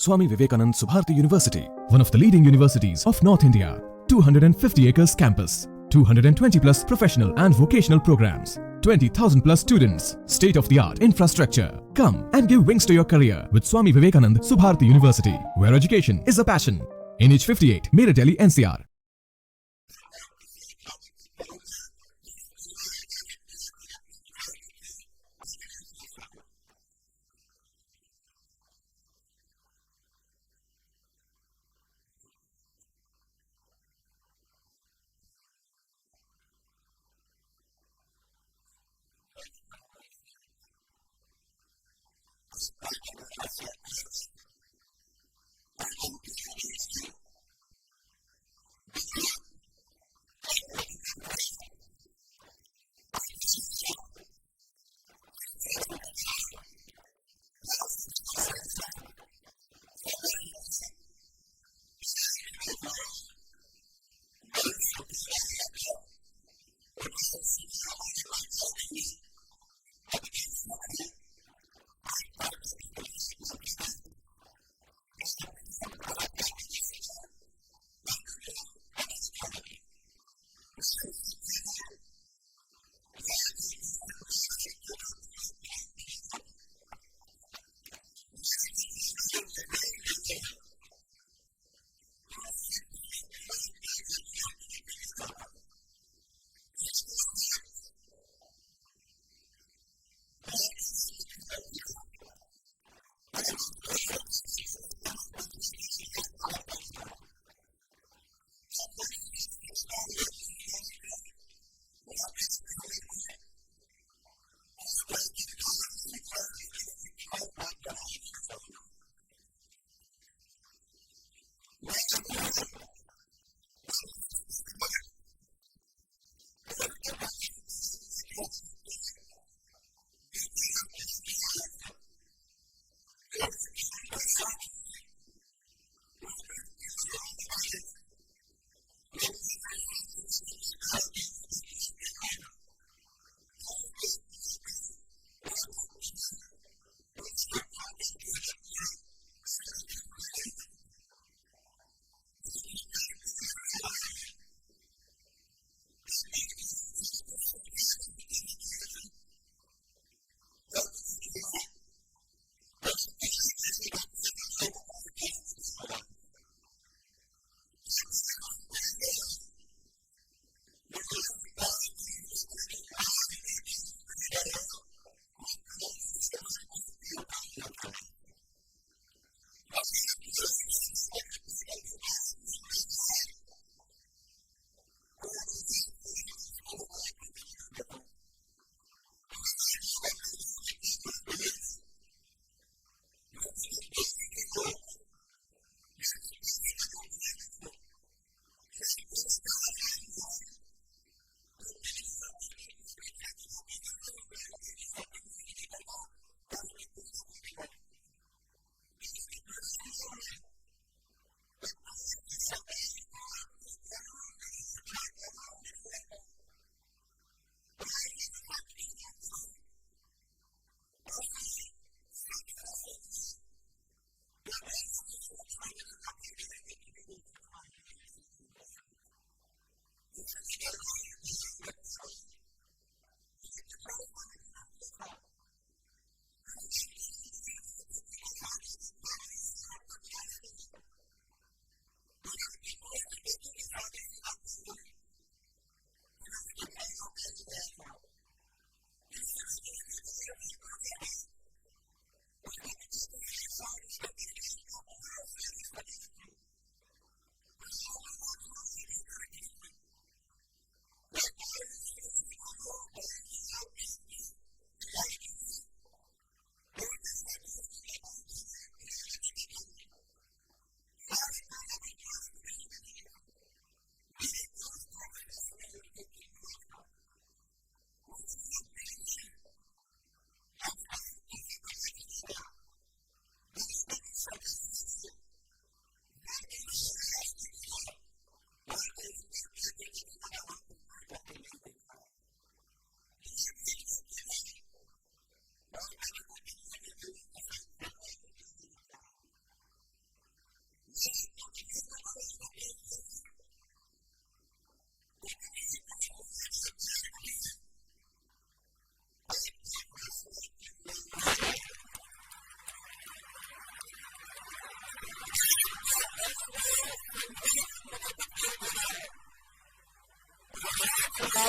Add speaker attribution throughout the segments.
Speaker 1: Swami Vivekanand Subharti University, one of the leading universities of North India. 250 acres campus, 220 plus professional and vocational programs, 20,000 plus students, state-of-the-art infrastructure. Come and give wings to your career with Swami Vivekanand Subharti University, where education is a passion. NH58, Meerut, Delhi, NCR.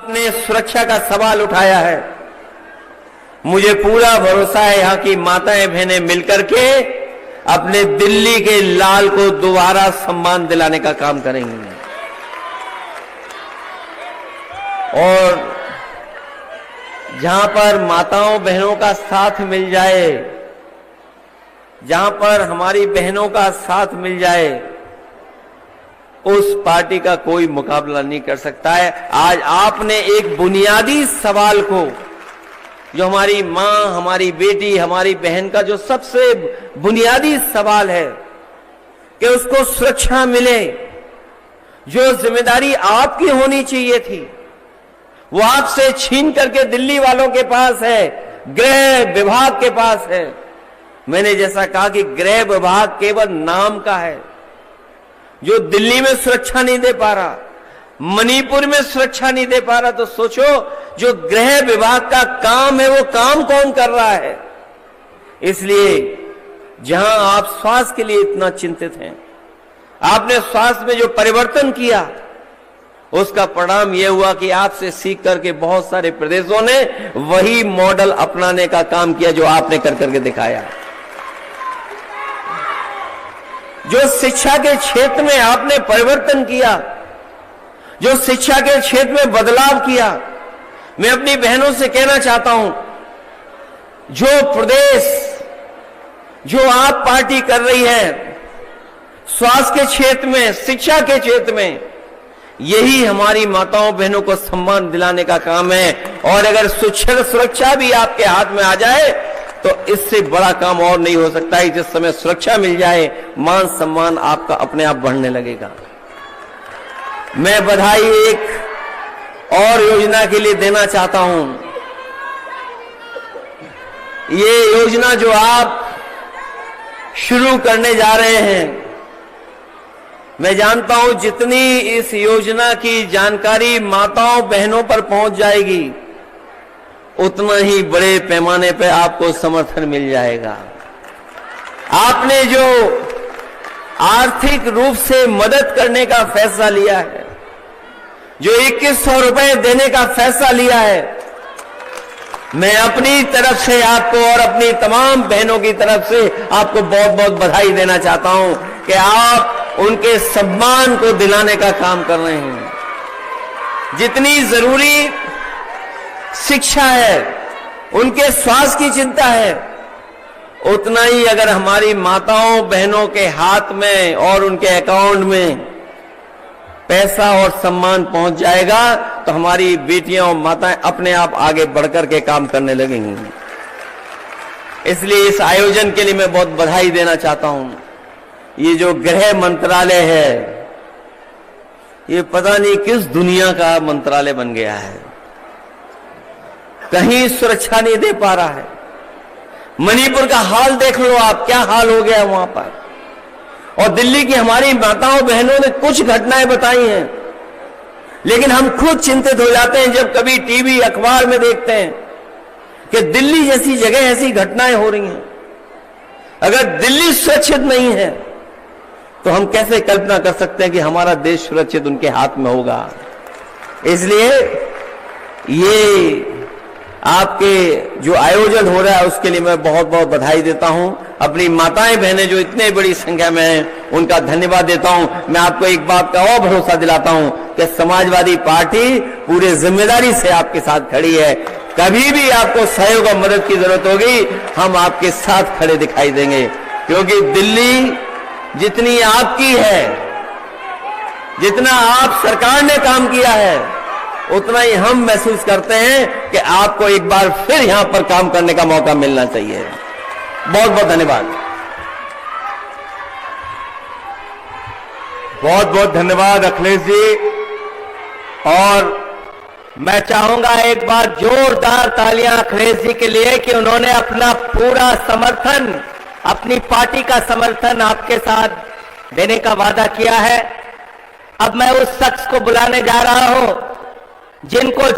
Speaker 2: आपने सुरक्षा का सवाल उठाया है, मुझे पूरा भरोसा है यहाँ की माताएं बहनें मिलकर के अपने दिल्ली के लाल को दोबारा सम्मान दिलाने का काम करेंगी। और जहां पर माताओं बहनों का साथ मिल जाए, जहां पर हमारी बहनों का साथ मिल जाए, उस पार्टी का कोई मुकाबला नहीं कर सकता है। आज आपने एक बुनियादी सवाल को, जो हमारी मां, हमारी बेटी, हमारी बहन का जो सबसे बुनियादी सवाल है कि उसको सुरक्षा मिले, जो जिम्मेदारी आपकी होनी चाहिए थी वो आपसे छीन करके दिल्ली वालों के पास है, गृह विभाग के पास है। मैंने जैसा कहा कि गृह विभाग केवल नाम का है, जो दिल्ली में सुरक्षा नहीं दे पा रहा, मणिपुर में सुरक्षा नहीं दे पा रहा, तो सोचो जो गृह विभाग का काम है वो काम कौन कर रहा है। इसलिए जहां आप स्वास्थ्य के लिए इतना चिंतित हैं, आपने स्वास्थ्य में जो परिवर्तन किया उसका परिणाम यह हुआ कि आपसे सीख करके बहुत सारे प्रदेशों ने वही मॉडल अपनाने का काम किया जो आपने कर करके दिखाया। जो शिक्षा के क्षेत्र में आपने परिवर्तन किया, जो शिक्षा के क्षेत्र में बदलाव किया, मैं अपनी बहनों से कहना चाहता हूं, जो प्रदेश, जो आप पार्टी कर रही है स्वास्थ्य के क्षेत्र में, शिक्षा के क्षेत्र में, यही हमारी माताओं बहनों को सम्मान दिलाने का काम है। और अगर सुरक्षा भी आपके हाथ में आ जाए तो इससे बड़ा काम और नहीं हो सकता है। जिस समय सुरक्षा मिल जाए, मान सम्मान आपका अपने आप बढ़ने लगेगा। मैं बधाई एक और योजना के लिए देना चाहता हूं। ये योजना जो आप शुरू करने जा रहे हैं, मैं जानता हूं जितनी इस योजना की जानकारी माताओं बहनों पर पहुंच जाएगी, उतना ही बड़े पैमाने पर आपको समर्थन मिल जाएगा। आपने जो आर्थिक रूप से मदद करने का फैसला लिया है, जो 2100 रुपए देने का फैसला लिया है, मैं अपनी तरफ से आपको और अपनी तमाम बहनों की तरफ से आपको बहुत बहुत बधाई देना चाहता हूं कि आप उनके सम्मान को दिलाने का काम कर रहे हैं। जितनी जरूरी शिक्षा है, उनके स्वास्थ्य की चिंता है, उतना ही अगर हमारी माताओं बहनों के हाथ में और उनके अकाउंट में पैसा और सम्मान पहुंच जाएगा तो हमारी बेटियां और माताएं अपने आप आगे बढ़कर के काम करने लगेंगी। इसलिए इस आयोजन के लिए मैं बहुत बधाई देना चाहता हूं। ये जो गृह मंत्रालय है, ये पता नहीं किस दुनिया का मंत्रालय बन गया है, कहीं सुरक्षा नहीं दे पा रहा है। मणिपुर का हाल देख लो आप, क्या हाल हो गया वहां पर। और दिल्ली की हमारी माताओं बहनों ने कुछ घटनाएं बताई हैं, लेकिन हम खुद चिंतित हो जाते हैं जब कभी टीवी अखबार में देखते हैं कि दिल्ली जैसी जगह ऐसी घटनाएं हो रही हैं। अगर दिल्ली सुरक्षित नहीं है तो हम कैसे कल्पना कर सकते हैं कि हमारा देश सुरक्षित उनके हाथ में होगा। इसलिए ये आपके जो आयोजन हो रहा है उसके लिए मैं बहुत बहुत बधाई देता हूं। अपनी माताएं बहनें जो इतने बड़ी संख्या में हैं उनका धन्यवाद देता हूं। मैं आपको एक बात का और भरोसा दिलाता हूं कि समाजवादी पार्टी पूरे जिम्मेदारी से आपके साथ खड़ी है। कभी भी आपको सहयोग और मदद की जरूरत होगी, हम आपके साथ खड़े दिखाई देंगे, क्योंकि दिल्ली जितनी आपकी है, जितना आप सरकार ने काम किया है, उतना ही हम महसूस करते हैं कि आपको एक बार फिर यहां पर काम करने का मौका मिलना चाहिए। बहुत बहुत धन्यवाद।
Speaker 3: बहुत बहुत धन्यवाद अखिलेश जी। और मैं चाहूंगा एक बार जोरदार तालियां अखिलेश जी के लिए कि उन्होंने अपना पूरा समर्थन, अपनी पार्टी का समर्थन आपके साथ देने का वादा किया है। अब मैं उस शख्स को बुलाने जा रहा हूं जिनको